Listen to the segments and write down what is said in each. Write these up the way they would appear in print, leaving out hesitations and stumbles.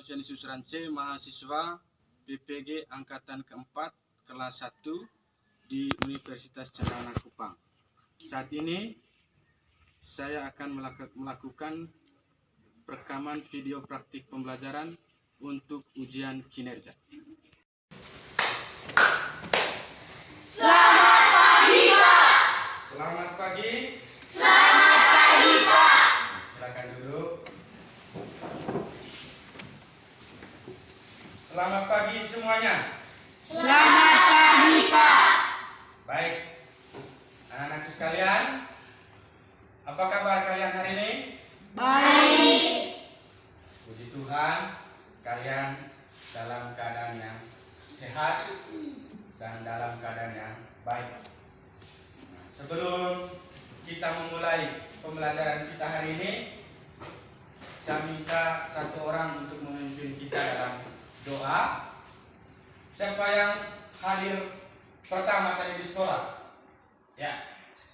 Dosen Susuran C, mahasiswa PPG Angkatan keempat kelas 1 di Universitas Cendana Kupang. Saat ini saya akan melakukan rekaman video praktik pembelajaran untuk ujian kinerja. Selamat pagi, Pak. Selamat pagi. Selamat pagi, Pak. Silakan duduk. Selamat pagi semuanya. Selamat pagi, Pak. Baik, anak-anakku sekalian, apa kabar kalian hari ini? Baik. Puji Tuhan, kalian dalam keadaan yang sehat dan dalam keadaan yang baik. Nah, sebelum kita memulai pembelajaran kita hari ini, saya minta satu orang untuk memimpin kita dalam doa. Siapa yang hadir pertama tadi di sekolah? Ya,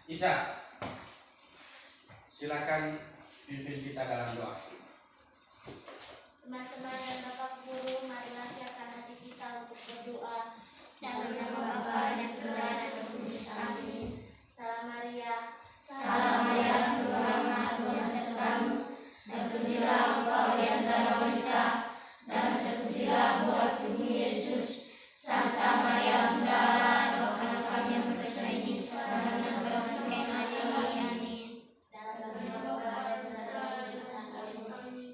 Isa. Silakan pimpin kita dalam doa. Teman-teman dan Bapak Guru, marilah siapkan hati kita untuk berdoa. Dalam nama Bapa dan Putra dan Roh Kudus. Amin. Salam Maria. Salam Maria, penuh rahmat, Tuhan sertamu. Terpujilah engkau di antara wanita, dan terpujilah buah tubuh Yesus. Santa Maria, Bunda Allah, doakanlah kami yang berdosa ini sekarang dan pada waktu yang mati. Amin. Dalam nama Bapa dan Putra dan Roh Kudus. Amin.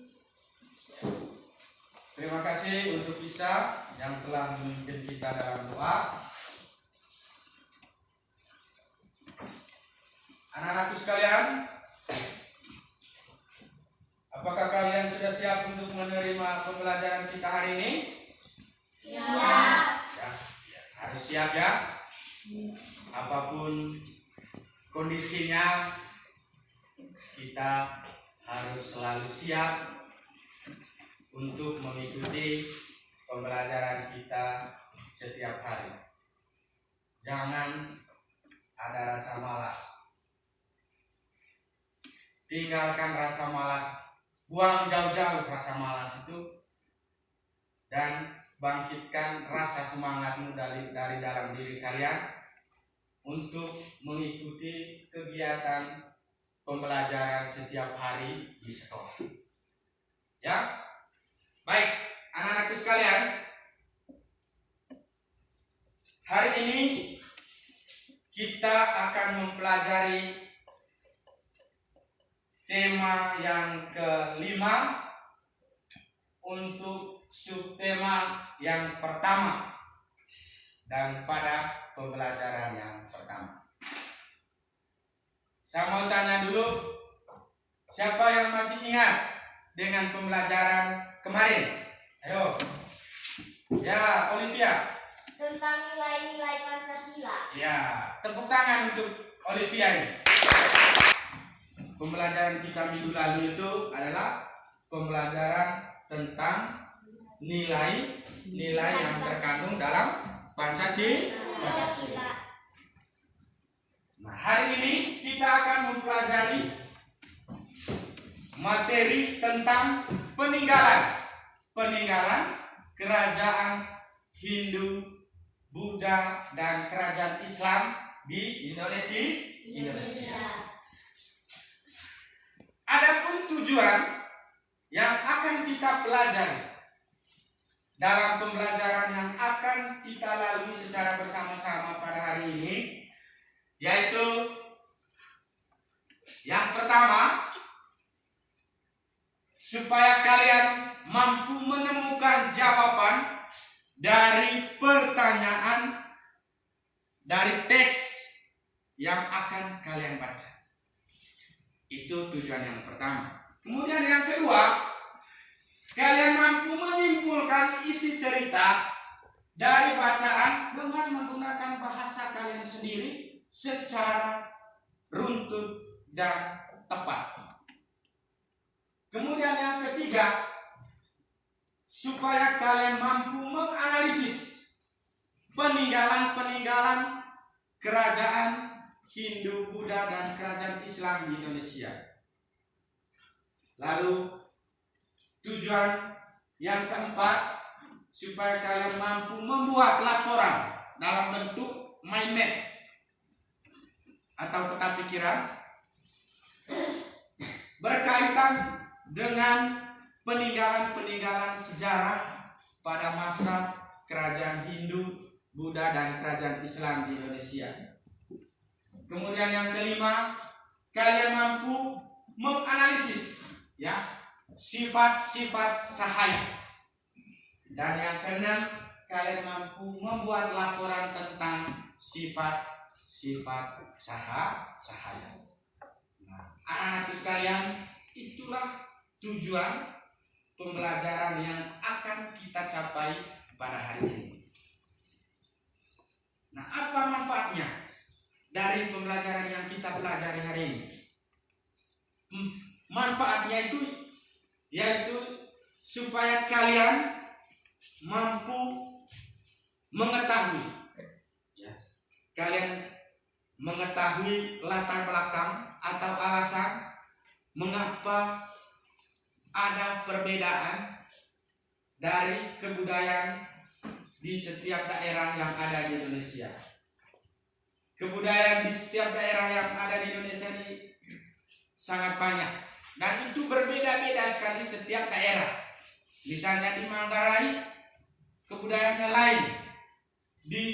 Terima kasih untuk Isa yang telah memimpin kita dalam doa. Anak-anakku sekalian, apakah kalian sudah siap untuk menerima pembelajaran kita hari ini? Siap. Ya, harus siap ya. Apapun kondisinya, kita harus selalu siap untuk mengikuti pembelajaran kita setiap hari. Jangan ada rasa malas. Tinggalkan rasa malas. Buang jauh-jauh rasa malas itu dan bangkitkan rasa semangatmu dari dalam diri kalian untuk mengikuti kegiatan pembelajaran setiap hari di sekolah. Ya? Baik, anak-anakku sekalian, hari ini kita akan mempelajari tema yang kelima untuk subtema yang pertama dan pada pembelajaran yang pertama. Saya mau tanya dulu, siapa yang masih ingat dengan pembelajaran kemarin? Ayo. Ya, Olivia. Tentang nilai-nilai Pancasila. Ya, tepuk tangan untuk Olivia ini. Pembelajaran kita minggu lalu itu adalah pembelajaran tentang nilai-nilai yang terkandung dalam Pancasila. Nah, hari ini kita akan mempelajari materi tentang peninggalan kerajaan Hindu, Buddha, dan kerajaan Islam di Indonesia. Adapun tujuan yang akan kita pelajari dalam pembelajaran yang akan kita lalui secara bersama-sama pada hari ini, yaitu yang pertama, supaya kalian mampu menemukan jawaban dari pertanyaan dari teks yang akan kalian baca. Itu tujuan yang pertama. Kemudian yang kedua, kalian mampu menyimpulkan isi cerita dari bacaan dengan menggunakan bahasa kalian sendiri secara runtut dan tepat. Kemudian yang ketiga, supaya kalian mampu menganalisis peninggalan-peninggalan kerajaan Hindu, Buddha, dan kerajaan Islam di Indonesia. Lalu tujuan Yang keempat, supaya kalian mampu membuat laporan dalam bentuk mind map atau peta pikiran berkaitan dengan peninggalan-peninggalan sejarah pada masa kerajaan Hindu, Buddha, dan kerajaan Islam di Indonesia. Kemudian yang kelima, kalian mampu menganalisis sifat-sifat cahaya. Dan yang keenam, kalian mampu membuat laporan tentang sifat-sifat cahaya. Nah, anak-anak sekalian, itulah tujuan pembelajaran yang akan kita capai pada hari ini. Nah, apa manfaatnya dari pembelajaran yang kita pelajari hari ini? Manfaatnya itu yaitu supaya kalian mampu mengetahui, kalian mengetahui latar belakang atau alasan mengapa ada perbedaan dari kebudayaan di setiap daerah yang ada di Indonesia. Kebudayaan di setiap daerah yang ada di Indonesia ini sangat banyak dan itu berbeda-beda sekali setiap daerah. Misalnya di Manggarai kebudayaannya lain, di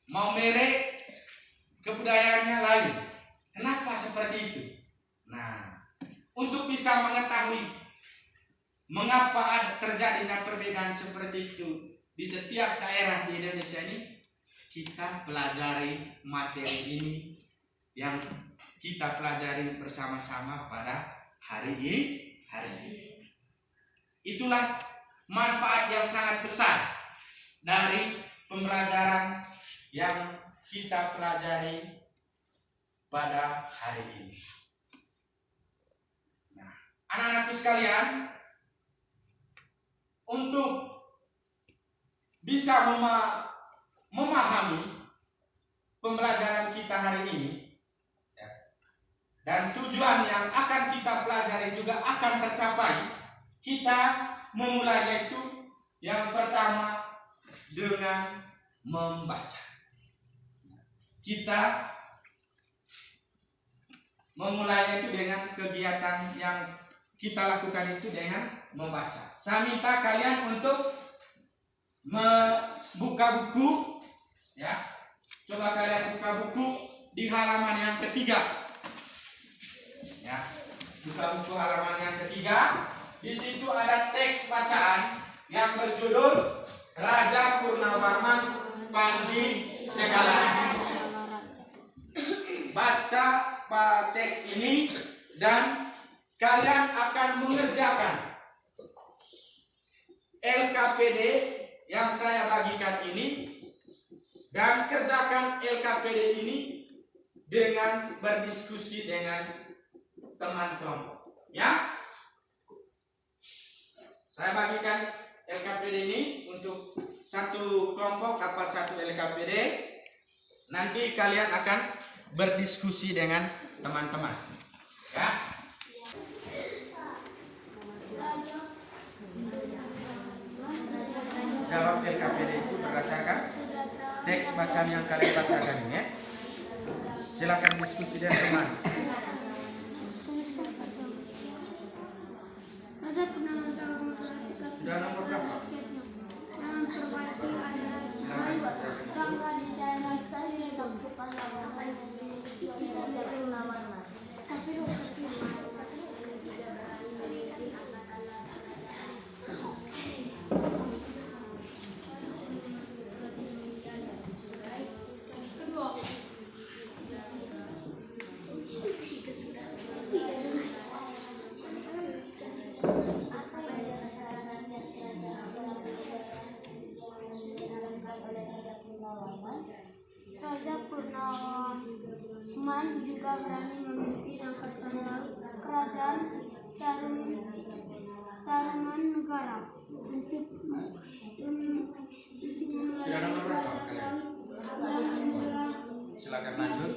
Maumere kebudayaannya lain. Kenapa seperti itu? Nah, untuk bisa mengetahui mengapa terjadinya perbedaan seperti itu di setiap daerah di Indonesia ini, kita pelajari materi ini yang kita pelajari bersama-sama pada hari ini. Itulah manfaat yang sangat besar dari pembelajaran yang kita pelajari pada hari ini. Nah, anak-anakku sekalian, untuk bisa memahami pembelajaran kita hari ini dan tujuan yang akan kita pelajari juga akan tercapai, kita memulainya itu yang pertama dengan membaca. Kita memulainya itu dengan kegiatan yang kita lakukan itu dengan membaca. Saya minta kalian untuk membuka buku, Coba kalian buka buku di halaman yang ketiga. Buka buku halaman yang ketiga. Di situ ada teks bacaan yang berjudul Raja Purnawarman Panji Segala. Baca teks ini dan kalian akan mengerjakan LKPD yang saya bagikan ini, dan kerjakan LKPD ini dengan berdiskusi dengan teman kelompok. Saya bagikan LKPD ini untuk satu kelompok dapat satu LKPD. Nanti kalian akan berdiskusi dengan teman-teman. Jawab LKPD itu berdasarkan teks bacaan yang kalian bacakan ini. Silakan diskusi dengan teman. Sudah nomor berapa? Raja Purnawarman juga berani memimpin angkatan laut kerajaan Tarumanegara untuk Sudah nomor berapa kalian? Silakan lanjut.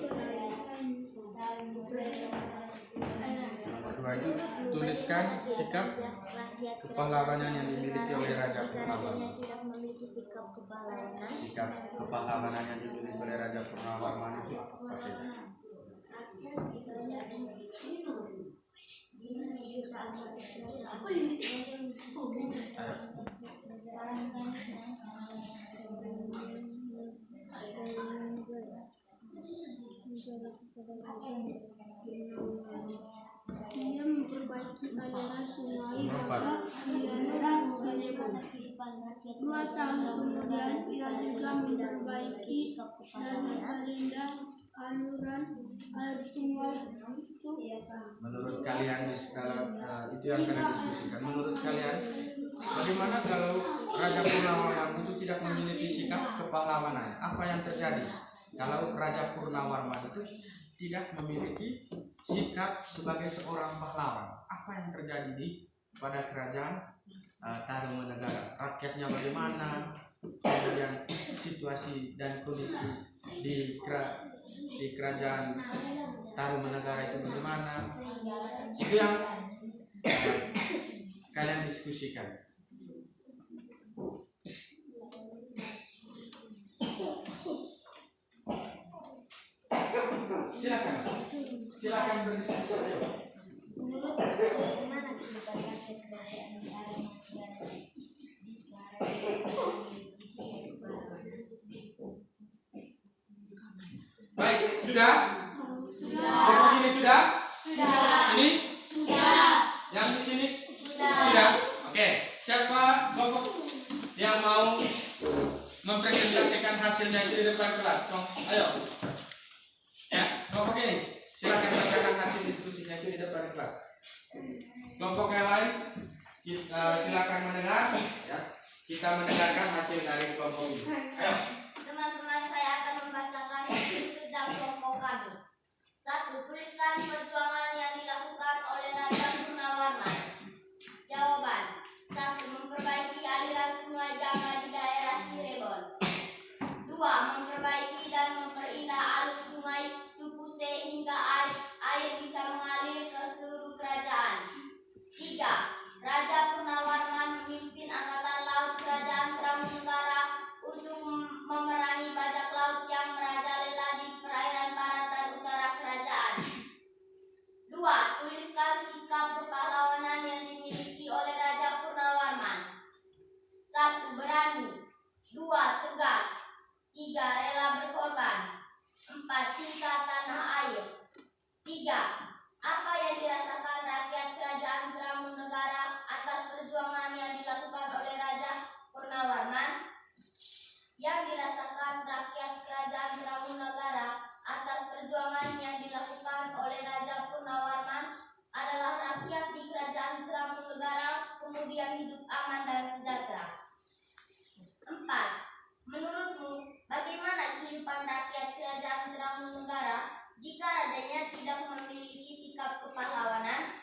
Nomor 2 itu tulis meneruskan sikap kepahlawanan yang dimiliki oleh Raja Purnawarman. tidak memiliki sikap kepahlawanan. Sikap kepahlawanan yang dimiliki oleh Raja Purnawarman itu apa saja? Ia memperbaiki aliran sungai Memperbaiki. daerah Cirebon. 2 tahun kemudian ia juga memperbaiki dan merendam aliran air sungai itu. Menurut kalian di skala itu yang kalian diskusikan. Menurut kalian bagaimana kalau Raja Purnawarman itu tidak memiliki sikap kepahlawanan? Apa yang terjadi kalau Raja Purnawarman itu tidak memiliki sikap sebagai seorang pahlawan? Apa yang terjadi pada kerajaan Tarumanegara? Rakyatnya bagaimana? Kemudian situasi dan kondisi di kerajaan Tarumanegara itu bagaimana? Itu yang kalian diskusikan. Silakan berdiskusi. Menurut bagaimana kehidupan rakyat kerajaan Tarumanegara jika rakyat memiliki sikap kepahlawanan? Baik, sudah? Yang ini sudah? Ini? Yang di sini? Sudah. Oke, siapa kelompok yang mau mempresentasikan hasilnya itu di depan kelas? Ayo. Ya, kelompok ini silakan bacakan hasil diskusinya itu di depan kelas. Kelompok yang lain silakan mendengar. Ya, kita mendengarkan hasil dari kelompok ini. Ayo. Teman-teman, saya akan membacakan hasil kerja kelompok kami. 1. Tuliskan perjuangan yang dilakukan oleh Raja Purnawarman. Jawaban. 1. Memperbaiki aliran sungai Gangga di daerah Cirebon. 2. Memperbaiki dan memperindah alur sungai Cupu sehingga air bisa mengalir ke seluruh kerajaan. 3. Raja Purnawarman memimpin angkatan laut kerajaan Tarumanegara untuk memerangi bajak laut yang merajalela di perairan barat dan utara kerajaan. 2. Tuliskan sikap kepahlawanan yang dimiliki oleh Raja Purnawarman. 1. Berani. 2. Tegas. 3. Rela berkorban. 4. Cinta tanah air. 3. Apa yang dirasakan rakyat kerajaan Tarumanegara atas perjuangan yang dilakukan oleh Raja Purnawarman? Yang dirasakan rakyat kerajaan Tarumanegara atas perjuangan yang dilakukan oleh Raja Purnawarman adalah rakyat di kerajaan Tarumanegara kemudian hidup aman dan sejahtera. 4. Menurutmu, bagaimana kehidupan rakyat kerajaan Tarumanegara jika rajanya tidak memiliki sikap kepahlawanan?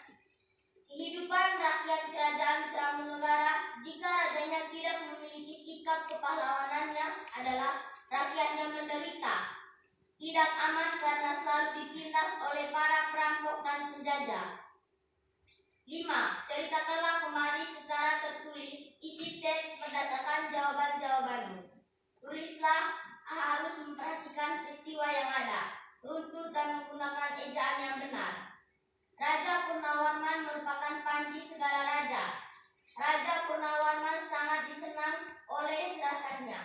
Kehidupan rakyat kerajaan Tarumanegara jika rajanya tidak memiliki sikap kepahlawanannya adalah rakyatnya menderita, tidak aman karena selalu ditindas oleh para perampok dan penjajah. 5. Ceritakanlah kembali secara tertulis isi teks berdasarkan jawaban-jawabanmu. Tulislah, harus memperhatikan peristiwa yang ada, runtut dan menggunakan ejaan yang benar. Raja Purnawarman merupakan panji segala raja. Raja Purnawarman sangat disenang oleh rakyatnya.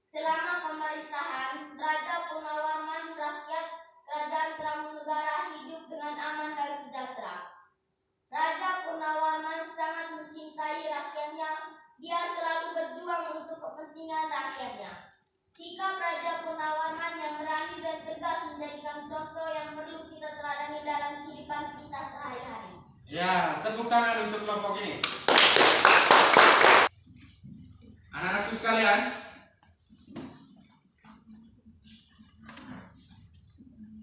Selama pemerintahan Raja Purnawarman, rakyat kerajaan Tarumanegara hidup dengan aman dan sejahtera. Raja Purnawarman sangat mencintai rakyatnya. Dia selalu berjuang untuk kepentingan rakyatnya. Sikap Raja Purnawarman yang berani dan tegas menjadikan contoh yang perlu kita teladani dalam kehidupan kita sehari-hari. Ya, tepuk tangan untuk kelompok ini. Anak-anakku sekalian,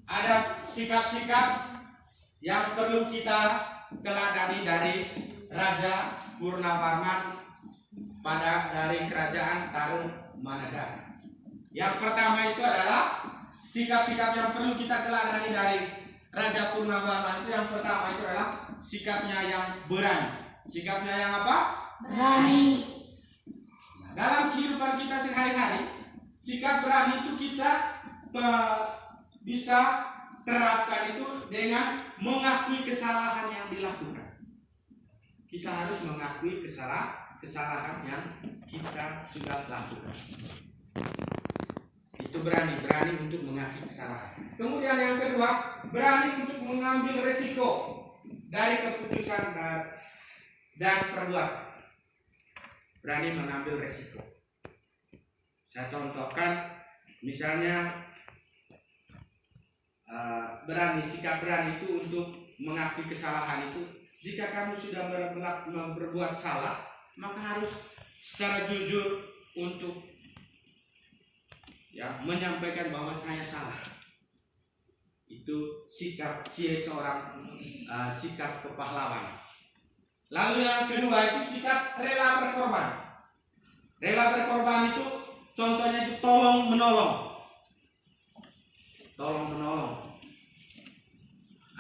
ada sikap-sikap yang perlu kita teladani dari Raja Purnawarman dari kerajaan Tarumanegara. Yang pertama itu adalah sikap-sikap yang perlu kita teladani dari Raja Purnawarman itu yang pertama itu adalah sikapnya yang berani. Sikapnya yang apa? Berani. Nah, dalam kehidupan kita sehari-hari, sikap berani itu kita bisa terapkan itu dengan mengakui kesalahan yang dilakukan. Kita harus mengakui kesalahan yang kita sudah lakukan. Itu berani untuk mengakui kesalahan. Kemudian yang kedua, berani untuk mengambil resiko dari keputusan dan perbuatan. Berani mengambil resiko. Saya contohkan, misalnya sikap berani itu untuk mengakui kesalahan itu. Jika kamu sudah berbuat salah, maka harus secara jujur untuk menyampaikan bahwa saya salah. Itu sikap ciri seorang sikap kepahlawanan. Lalu yang kedua itu sikap rela berkorban. Rela berkorban itu contohnya itu tolong menolong. Tolong menolong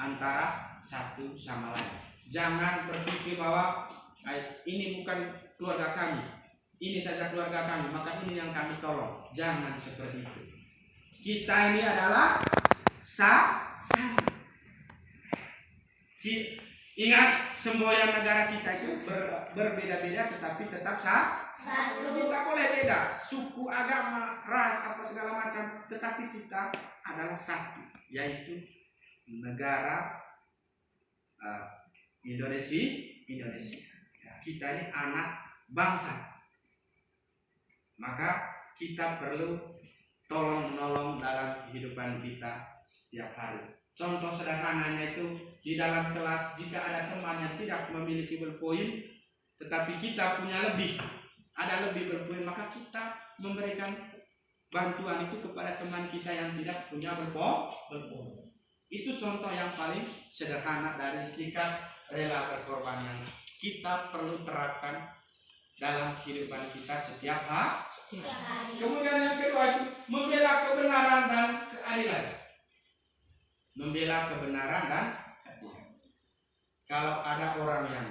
antara satu sama lain. Jangan berpikir bahwa ini bukan keluarga kami, ini saja keluarga kami, maka ini yang kami tolong. Jangan seperti itu. Kita ini adalah sama. Ingat, semboyan negara kita itu berbeda-beda tetapi tetap satu. Kita boleh beda, suku, agama, ras, apa segala macam, tetapi kita adalah satu, yaitu negara Indonesia. Kita ini anak bangsa. Maka kita perlu tolong menolong dalam kehidupan kita setiap hari. Contoh sederhananya itu di dalam kelas, jika ada teman yang tidak memiliki berpoin tetapi kita punya ada lebih berpoin, maka kita memberikan bantuan itu kepada teman kita yang tidak punya berpoin. Itu contoh yang paling sederhana dari sikap rela berkorban yang kita perlu terapkan dalam kehidupan kita setiap hari. Kemudian yang kedua itu membela kebenaran dan keadilan. Membela kebenaran dan keadilan. Kalau ada orang yang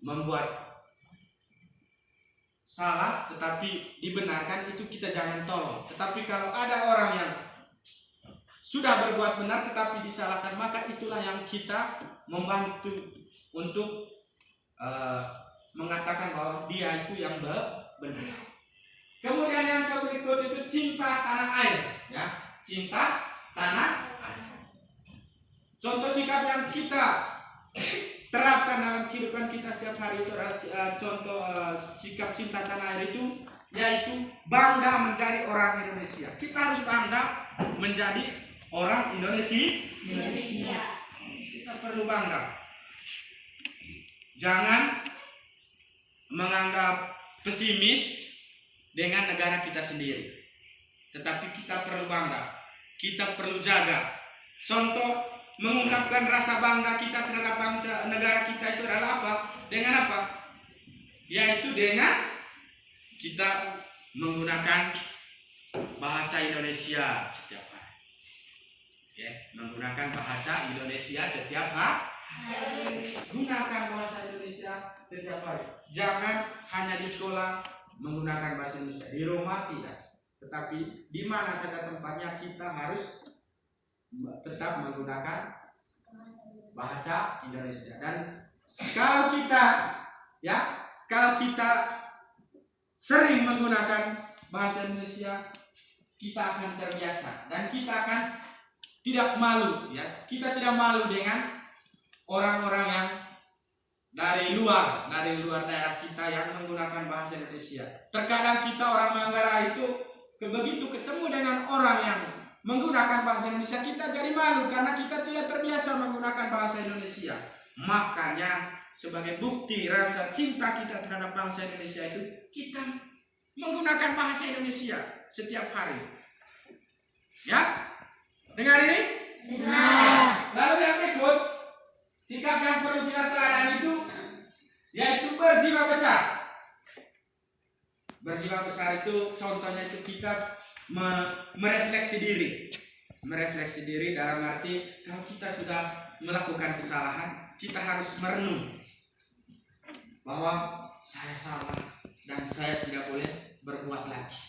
membuat salah tetapi dibenarkan, itu kita jangan tolong. Tetapi kalau ada orang yang sudah berbuat benar tetapi disalahkan, maka itulah yang kita membantu untuk mengatakan bahwa dia itu yang benar. Kemudian yang berikut itu cinta tanah air, ya, cinta tanah air. Contoh sikap yang kita terapkan dalam kehidupan kita setiap hari itu adalah contoh sikap cinta tanah air itu, yaitu bangga menjadi orang Indonesia. Kita harus bangga menjadi orang Indonesia. Kita perlu bangga. Jangan menganggap pesimis dengan negara kita sendiri. Tetapi kita perlu bangga. Kita perlu jaga. Contoh mengungkapkan rasa bangga kita terhadap bangsa negara kita itu adalah apa? Dengan apa? Yaitu dengan kita menggunakan bahasa Indonesia setiap hari. Ya, menggunakan bahasa Indonesia setiap hari. Gunakan bahasa Indonesia setiap hari. Jangan hanya di sekolah menggunakan bahasa Indonesia, di rumah tidak. Tetapi di mana saja tempatnya kita harus tetap menggunakan bahasa Indonesia. Dan kalau kita sering menggunakan bahasa Indonesia, kita akan terbiasa dan kita akan tidak malu, ya. Kita tidak malu dengan orang-orang yang dari luar daerah kita yang menggunakan bahasa Indonesia. Terkadang kita orang Manggarai itu begitu ketemu dengan orang yang menggunakan bahasa Indonesia, kita jadi malu karena kita tidak terbiasa menggunakan bahasa Indonesia. Makanya sebagai bukti rasa cinta kita terhadap bangsa Indonesia itu, kita menggunakan bahasa Indonesia setiap hari. Ya? Dengar ini? Dengar. Lalu yang berikut, sikap yang perlu kita teladan itu yaitu berjiwa besar. Berjiwa besar itu contohnya itu kita merefleksi diri. merefleksi diri dalam arti kalau kita sudah melakukan kesalahan, kita harus merenung bahwa saya salah dan saya tidak boleh berbuat lagi.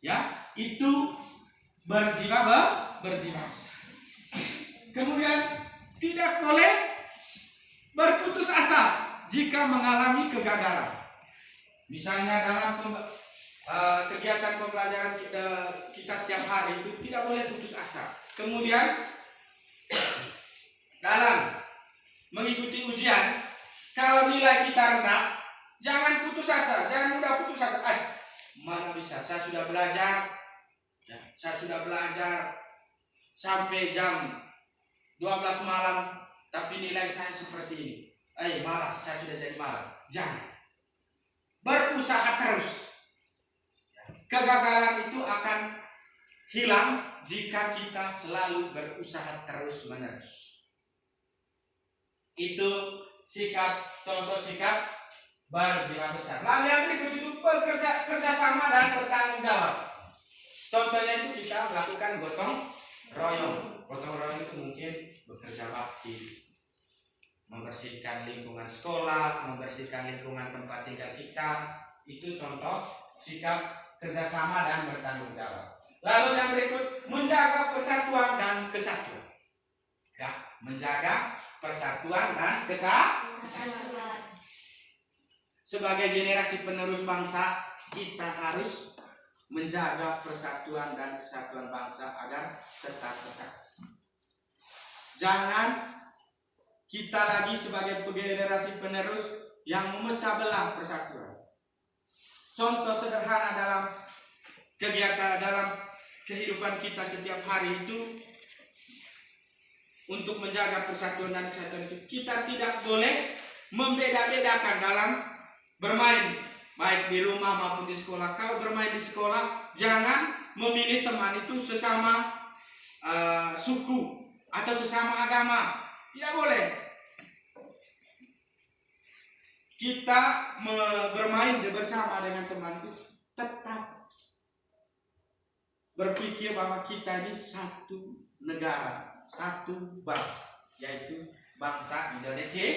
Ya, itu berjiwa besar. Kemudian tidak boleh berputus asa jika mengalami kegagalan. Misalnya dalam kegiatan pembelajaran kita setiap hari itu tidak boleh putus asa. Kemudian dalam mengikuti ujian, kalau nilai kita rendah, jangan putus asa, jangan mudah putus asa. Mana bisa, saya sudah belajar, ya, saya sudah belajar sampai jam 12 malam, tapi nilai saya seperti ini. Malas, saya sudah jadi malas. Jangan. Berusaha terus. Kegagalan itu akan hilang jika kita selalu berusaha terus-menerus. Itu contoh sikap berjiwa besar. Lalu yang berikut itu kerjasama dan bertanggung jawab. Contohnya itu kita melakukan gotong royong. Gotong royong itu mungkin bekerja bakti, membersihkan lingkungan sekolah, membersihkan lingkungan tempat tinggal kita. Itu contoh sikap kerjasama dan bertanggung jawab. Lalu yang berikut, menjaga persatuan dan kesatuan. Ya, menjaga persatuan dan kesatuan. Sebagai generasi penerus bangsa, kita harus menjaga persatuan dan kesatuan bangsa agar tetap bersatu. Jangan kita lagi sebagai generasi penerus yang memecah belah persatuan. Contoh sederhana dalam kegiatan dalam kehidupan kita setiap hari itu, untuk menjaga persatuan dan kesatuan itu kita tidak boleh membeda-bedakan dalam bermain, baik di rumah maupun di sekolah. Kalau bermain di sekolah, jangan memilih teman itu sesama suku atau sesama agama. Tidak boleh. Kita bermain bersama dengan teman itu tetap berpikir bahwa kita ini satu negara, satu bangsa, yaitu bangsa Indonesia.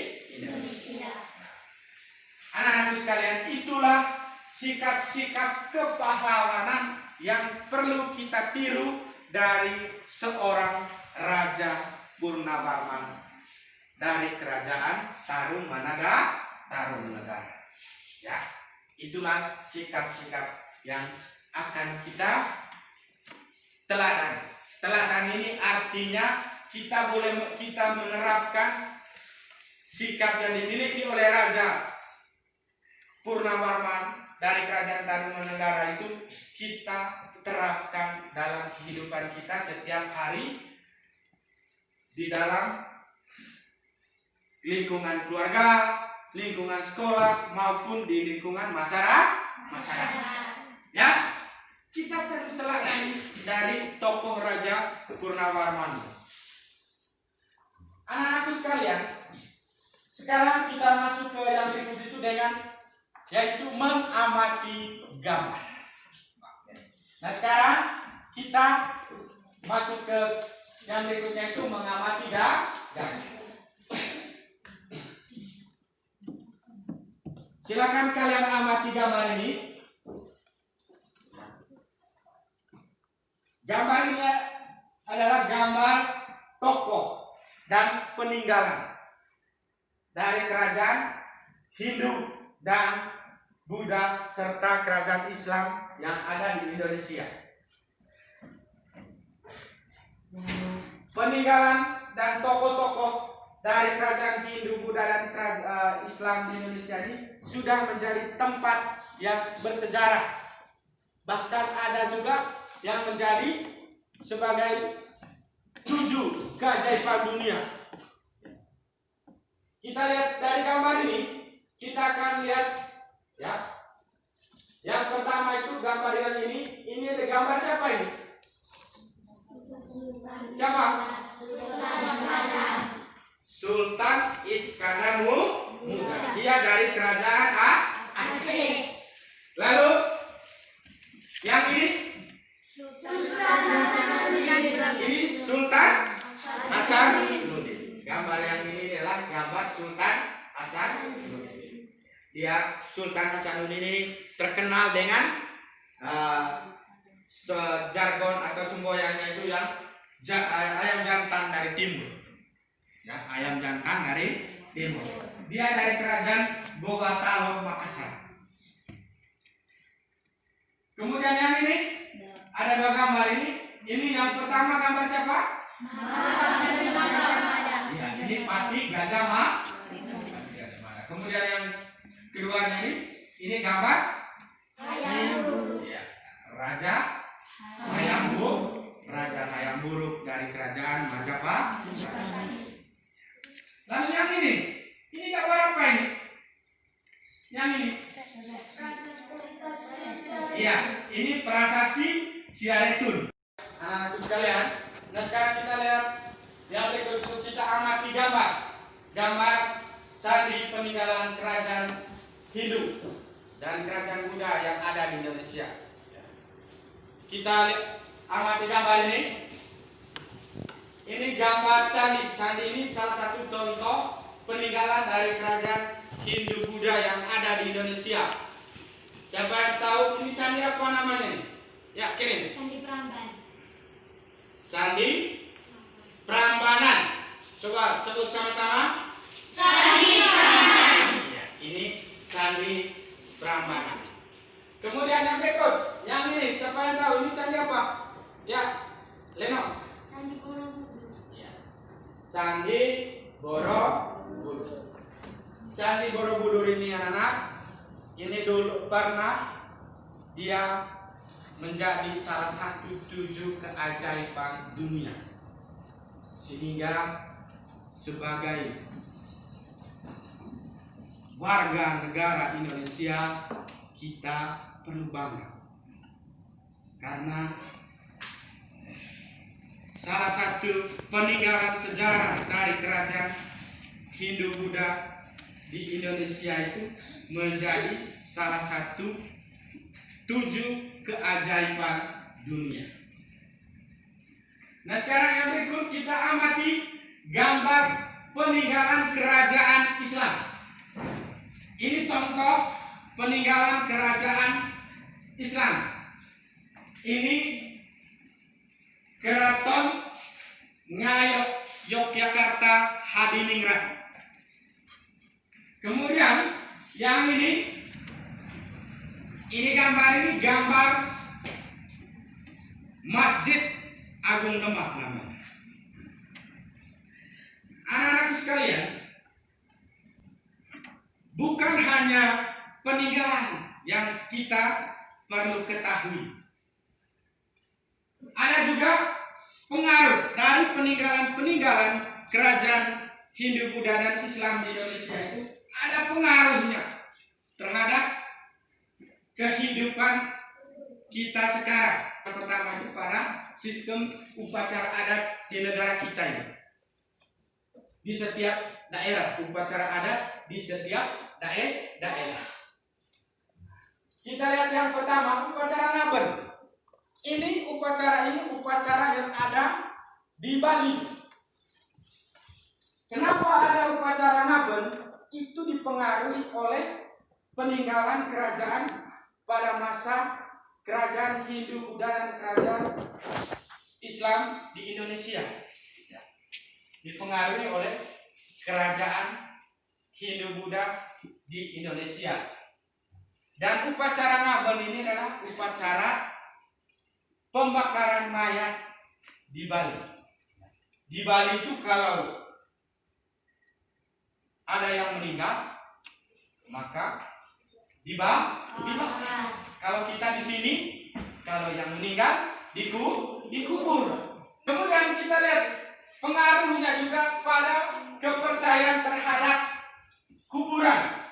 Anak-anakku sekalian, itulah sikap-sikap kepahlawanan yang perlu kita tiru dari seorang Raja Purnawarman dari kerajaan Tarumanagara. Ya, itulah sikap-sikap yang akan kita teladan. Teladan ini artinya kita menerapkan sikap yang dimiliki oleh Raja Purnawarman dari kerajaan Tarumanagara itu kita terapkan dalam kehidupan kita setiap hari di dalam lingkungan keluarga, lingkungan sekolah maupun di lingkungan masyarakat. Ya, kita perlu teladan dari tokoh Raja Purnawarman. Anak-anakku sekalian, sekarang kita masuk ke yang berikut itu yaitu mengamati gambar. Nah, sekarang kita masuk ke yang berikutnya itu mengamati gambar. Silakan kalian amati gambar ini. Gambar ini adalah gambar tokoh dan peninggalan dari kerajaan Hindu dan Buddha serta kerajaan Islam yang ada di Indonesia. Peninggalan dan tokoh-tokoh dari kerajaan Hindu, Buddha dan Islam di Indonesia ini sudah menjadi tempat yang bersejarah. Bahkan ada juga yang menjadi sebagai 7 keajaiban dunia. Kita lihat dari gambar ini, kita akan lihat ya. Yang pertama itu gambar yang ini ada gambar siapa ini? Siapa? Sultan Iskandar Muda. Dia dari kerajaan Aceh. Lalu yang ini? Sultan Sultan Hasanuddin ini terkenal dengan jargon atau semboyannya itu yang ayam jantan dari timur. Ya, ayam jantan dari timur. Dia dari kerajaan Bogatalo Makassar. Kemudian yang ini ada dua gambar ini. Ini yang pertama gambar siapa? Ya, ini Pati Gajah Mada. Kemudian yang keduanya ini gambar ya, Raja Hayam Buruk dari kerajaan Majapahit. Lalu yang ini gambar apa ini? Yang ini? Iya, ini prasasti Siaretun. Anak-anakku sekalian, nah sekarang kita lihat yang berikut itu, kita amati gambar candi peninggalan kerajaan Hindu dan kerajaan Buddha yang ada di Indonesia. Kita amati gambar ini. Ini gambar candi. Candi ini salah satu contoh peninggalan dari kerajaan Hindu Buddha yang ada di Indonesia. Siapa yang tahu ini candi apa namanya? Ya, kirim. Candi Prambanan. Candi Prambanan. Coba sebut sama-sama. Candi Prambanan. Ya, ini Candi Prambanan. Kemudian yang berikut, yang ini siapa yang tahu ini candi apa? Ya, Leno. Candi Borobudur. Ya. Candi Borobudur. Candi Borobudur ini anak-anak, ini dulu pernah dia menjadi salah satu 7 keajaiban dunia. Sehingga sebagai warga negara Indonesia kita perlu bangga. Karena salah satu peninggalan sejarah dari kerajaan Hindu Buddha di Indonesia itu menjadi salah satu 7 keajaiban dunia. Nah sekarang yang berikut kita amati gambar peninggalan kerajaan Islam. Ini contoh peninggalan kerajaan Islam. Ini Keraton Ngayok Yogyakarta Hadiningrat. Kemudian yang ini gambar Masjid Agung Demak namanya. Anak-anakku sekalian, bukan hanya peninggalan yang kita perlu ketahui. Ada juga pengaruh dari peninggalan-peninggalan kerajaan Hindu, Buddha, dan Islam di Indonesia itu ada pengaruhnya terhadap kehidupan kita sekarang. Yang pertama itu pada sistem upacara adat di negara kita ini. Di setiap daerah, upacara adat di setiap daerah. Kita lihat yang pertama, upacara Ngaben. Ini upacara yang ada di Bali. Kenapa ada upacara Ngaben? Itu dipengaruhi oleh peninggalan kerajaan pada masa kerajaan Hindu, Buddha, dan kerajaan Islam di Indonesia. Dipengaruhi oleh kerajaan Hindu, Buddha di Indonesia. Dan upacara Ngaben ini adalah upacara pembakaran mayat di Bali. Di Bali itu kalau ada yang meninggal, maka dibakar. Kalau kita di sini, kalau yang meninggal dikubur. Kemudian kita lihat pengaruhnya juga pada kepercayaan terhadap kuburan.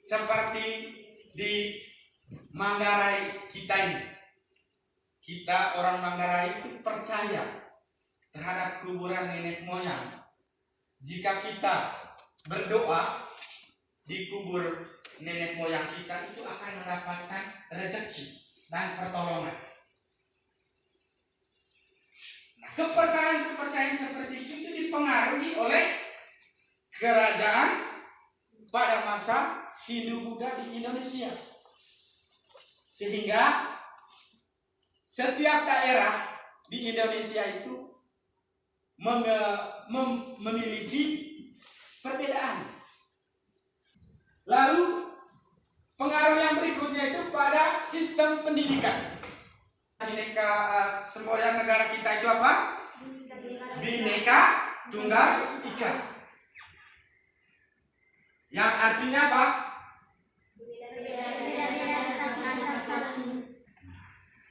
Seperti di Manggarai kita ini. Kita orang Manggarai itu percaya terhadap kuburan nenek moyang. Jika kita berdoa di kubur nenek moyang kita, itu akan mendapatkan rezeki dan pertolongan. Nah, kepercayaan seperti itu dipengaruhi oleh kerajaan pada masa Hindu-Buddha di Indonesia. Sehingga setiap daerah di Indonesia itu memiliki perbedaan. Lalu pengaruh yang berikutnya itu pada sistem pendidikan. Bineka semboyan negara kita itu apa? Bineka Tunggal Ika. Yang artinya apa?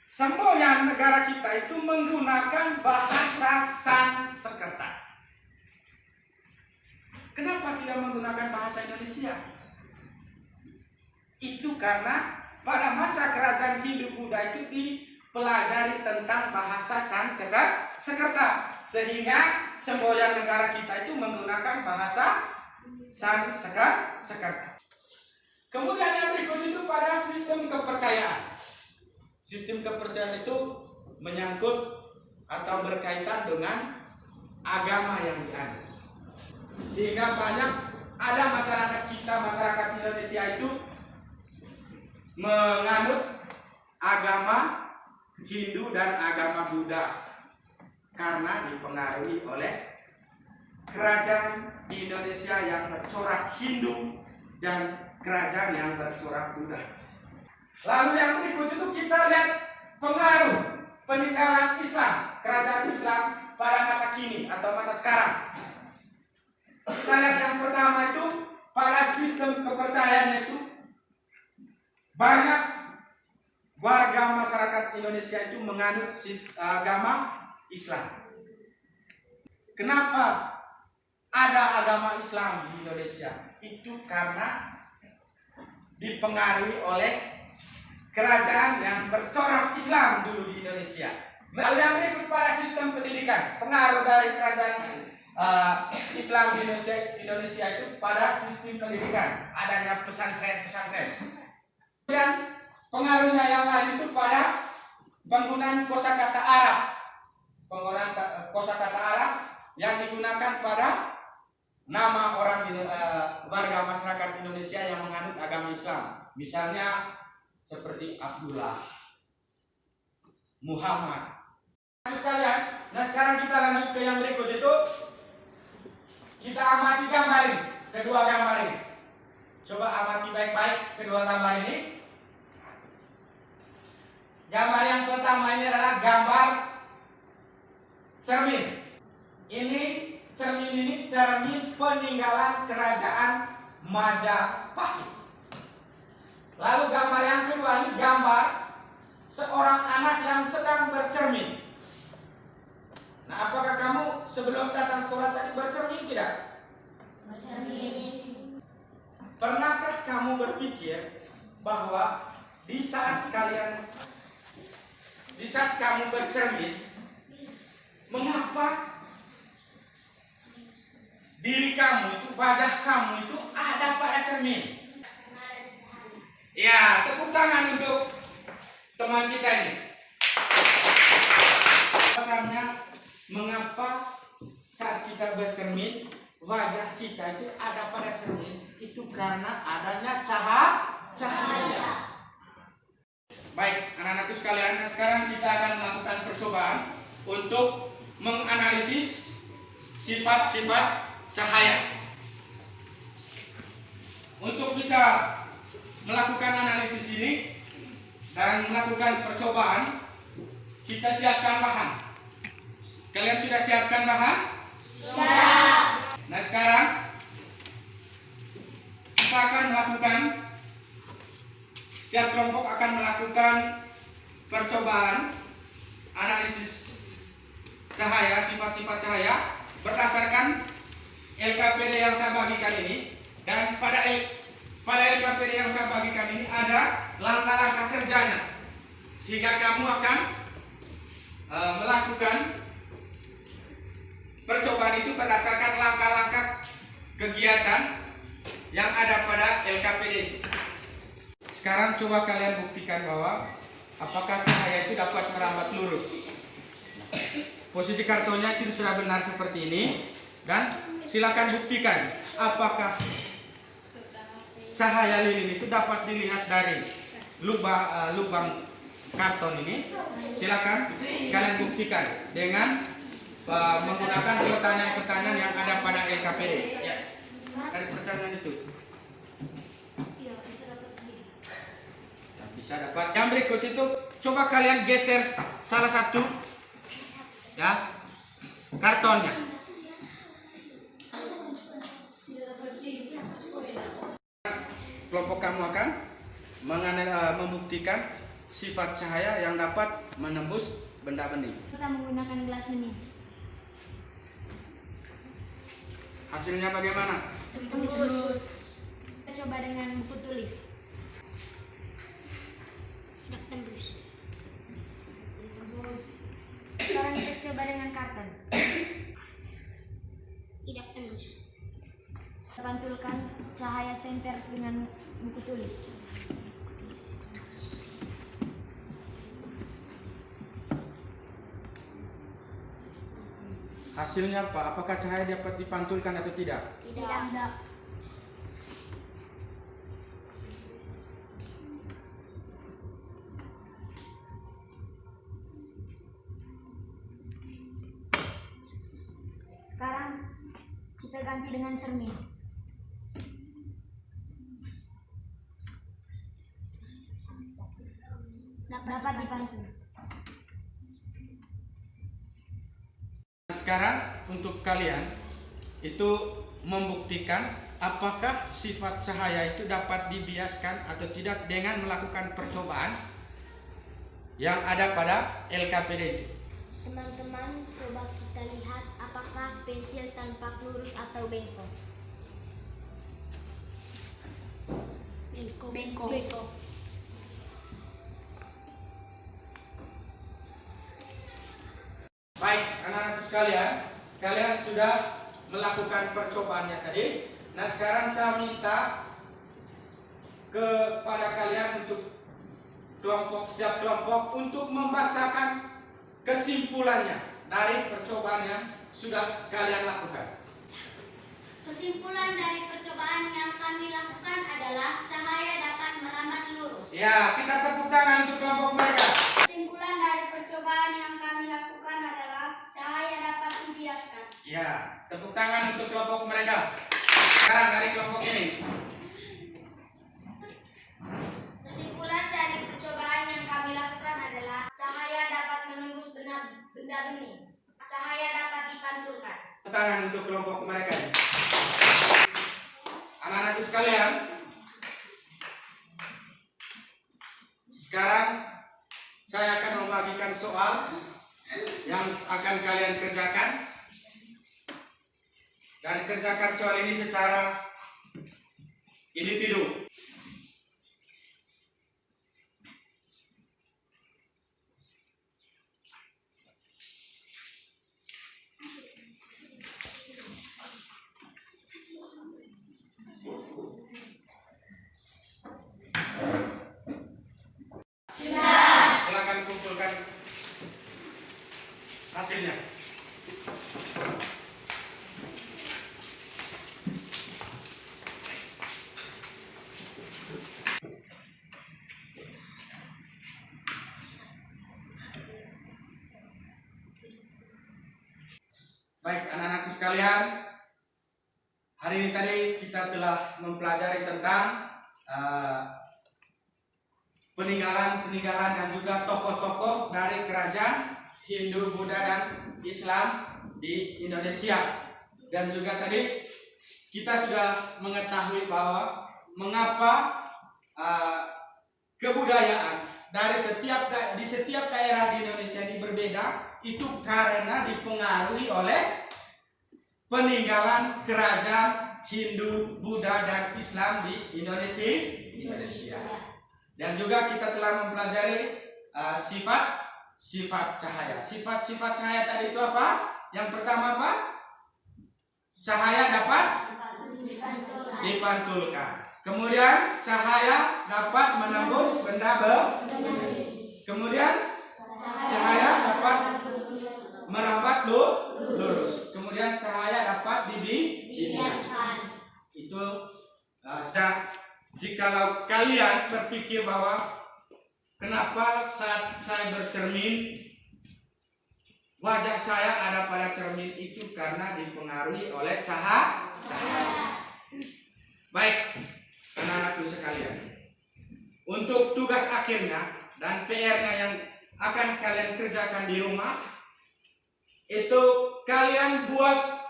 Semboyan negara kita itu menggunakan bahasa Sanskerta. Kenapa tidak menggunakan bahasa Indonesia? Itu karena pada masa kerajaan Hindu-Buddha itu dipelajari tentang bahasa Sanskerta, sehingga semboyan negara kita itu menggunakan bahasa Sanskerta. Kemudian yang berikut itu pada sistem kepercayaan. Sistem kepercayaan itu menyangkut atau berkaitan dengan agama yang dianut. Sehingga banyak ada masyarakat kita, masyarakat Indonesia itu menganut agama Hindu dan agama Buddha karena dipengaruhi oleh kerajaan di Indonesia yang bercorak Hindu dan kerajaan yang bercorak Buddha. Lalu yang berikut itu kita lihat pengaruh peninggalan Islam, kerajaan Islam pada masa kini atau masa sekarang. Kita lihat yang pertama itu pada sistem kepercayaan itu banyak warga masyarakat Indonesia itu menganut agama Islam. Kenapa ada agama Islam di Indonesia? Itu karena dipengaruhi oleh kerajaan yang bercorak Islam dulu di Indonesia. Lalu yang berikut pada sistem pendidikan, pengaruh dari kerajaan Islam di Indonesia itu pada sistem pendidikan, adanya pesantren-pesantren. Dan pengaruhnya yang lain itu pada penggunaan kosakata Arab, penggunaan kosakata Arab yang digunakan pada nama orang warga masyarakat Indonesia yang menganut agama Islam. Misalnya seperti Abdullah, Muhammad. Sekalian, nah sekarang kita lanjut ke yang berikut itu. Kita amati gambar ini, kedua gambar ini. Coba amati baik-baik kedua gambar ini. Gambar yang pertama ini adalah gambar cermin. Cermin ini cermin peninggalan kerajaan Majapahit. Lalu gambar yang kedua ini gambar seorang anak yang sedang bercermin. Nah, apakah kamu sebelum datang sekolah tadi bercermin tidak? Bercermin. Pernahkah kamu berpikir bahwa di saat kamu bercermin, mengapa diri kamu itu, wajah kamu itu ada pada cermin? Ya, tepuk tangan untuk teman kita ini. Alasannya mengapa saat kita bercermin wajah kita itu ada pada cermin, itu karena adanya cahaya. Baik, anak-anakku sekalian, sekarang kita akan melakukan percobaan untuk menganalisis sifat-sifat cahaya. Untuk bisa melakukan analisis ini dan melakukan percobaan, kita siapkan bahan. Kalian sudah siapkan bahan? Siap. Nah, sekarang kita akan melakukan, setiap kelompok akan melakukan percobaan analisis cahaya, sifat-sifat cahaya berdasarkan LKPD yang saya bagikan ini. Dan pada LKPD yang saya bagikan ini ada langkah-langkah kerjanya, sehingga kamu akan melakukan percobaan itu berdasarkan langkah-langkah kegiatan yang ada pada LKPD. Sekarang coba kalian buktikan bahwa apakah cahaya itu dapat merambat lurus. Posisi kartonnya itu sudah benar seperti ini, dan silakan buktikan apakah cahaya lilin itu dapat dilihat dari lubang karton ini. Silakan kalian buktikan dengan menggunakan pertanyaan-pertanyaan yang ada pada LKPD. Ya. Dari pertanyaan itu. Iya, bisa dapat dia. Ya, bisa dapat. Yang berikut itu coba kalian geser salah satu ya kartonnya. Kelompok kamu akan membuktikan sifat cahaya yang dapat menembus benda bening. Kita menggunakan gelas bening. Hasilnya bagaimana? Tembus. Kita coba dengan buku tulis. Tidak tembus. Tembus. Sekarang kita coba dengan karton. Tidak tembus. Pantulkan cahaya senter dengan buku tulis. Hasilnya apa? Apakah cahaya dapat dipantulkan atau tidak? Tidak. Sekarang kita ganti dengan cermin. Dapat dipantul. Sekarang untuk kalian itu membuktikan apakah sifat cahaya itu dapat dibiaskan atau tidak dengan melakukan percobaan yang ada pada LKPD itu. Teman-teman, coba kita lihat apakah pensil tampak lurus atau bengkok. Bengkok. Baik, anak-anak sekalian, kalian sudah melakukan percobaannya tadi. Nah, sekarang saya minta kepada kalian untuk setiap kelompok untuk membacakan kesimpulannya dari percobaan yang sudah kalian lakukan. Kesimpulan dari percobaan yang kami lakukan adalah cahaya dapat merambat lurus. Ya, kita tepuk tangan untuk kelompok mereka. Kesimpulan dari percobaan yang kami lakukan adalah cahaya dapat dibiaskan. Ya, tepuk tangan untuk kelompok mereka. Sekarang dari kelompok ini. Kesimpulan dari percobaan yang kami lakukan adalah cahaya dapat menembus benda bening. Cahaya dapat dipantulkan. Tepuk tangan untuk kelompok mereka. Anak-anak sekalian, sekarang saya akan membagikan soal yang akan kalian kerjakan, dan kerjakan soal ini secara individu. Silakan kumpulkan hasilnya. Baik, anak-anakku sekalian, hari ini tadi kita telah mempelajari tentang peninggalan dan juga tokoh-tokoh dari kerajaan Hindu, Buddha, dan Islam di Indonesia. Dan juga tadi kita sudah mengetahui bahwa mengapa kebudayaan di setiap daerah di Indonesia ini berbeda, itu karena dipengaruhi oleh peninggalan kerajaan Hindu, Buddha, dan Islam di Indonesia. Dan juga kita telah mempelajari sifat cahaya. Sifat-sifat cahaya tadi itu apa? Yang pertama apa? Cahaya dapat dipantulkan. Kemudian cahaya dapat menembus benda bening. Kemudian cahaya dapat merambat lurus. Kemudian cahaya dapat dibiaskan. Itu jikalau kalian berpikir bahwa kenapa saat saya bercermin wajah saya ada pada cermin itu karena dipengaruhi oleh cahaya. Baik, anak-anakku sekalian, untuk tugas akhirnya dan PR-nya yang akan kalian kerjakan di rumah, itu kalian buat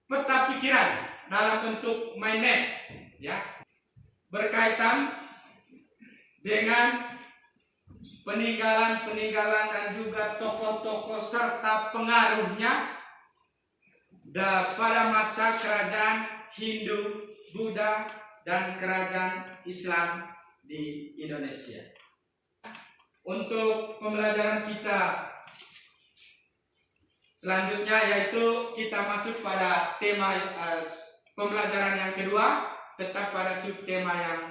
peta pikiran dalam bentuk mind map, ya, berkaitan dengan peninggalan dan juga tokoh-tokoh serta pengaruhnya pada masa kerajaan Hindu, Buddha, dan kerajaan Islam di Indonesia. Untuk pembelajaran kita selanjutnya, yaitu kita masuk pada tema pembelajaran yang kedua, tetap pada subtema yang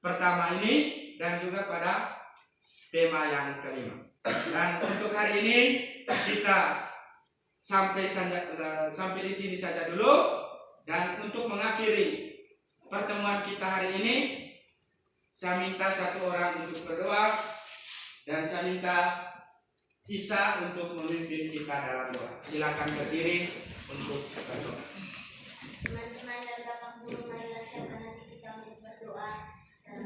pertama ini dan juga pada tema yang kelima. Dan untuk hari ini kita sampai di sini saja dulu. Dan untuk mengakhiri pertemuan kita hari ini, saya minta satu orang untuk berdoa dan saya minta Isa untuk memimpin kita dalam doa. Silakan berdiri untuk berdoa. Teman-teman dan Bapak Guru, marilah siapkan hati kita untuk berdoa dan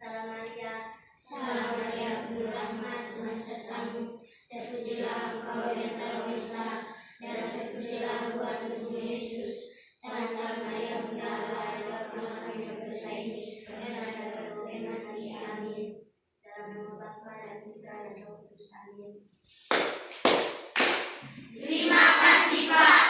Salam Maria, Salam Maria, penuh rahmat, Tuhan sertamu. Terpujilah engkau di antara wanita, dan terpujilah buah tubuh Yesus. Santa Maria, Bunda Allah, doakanlah kami berdosa ini sekarang dan pada waktu mati. Amin. dalam nama Bapa dan Putra dan Roh Kudus. Amin. Terima kasih, Pak.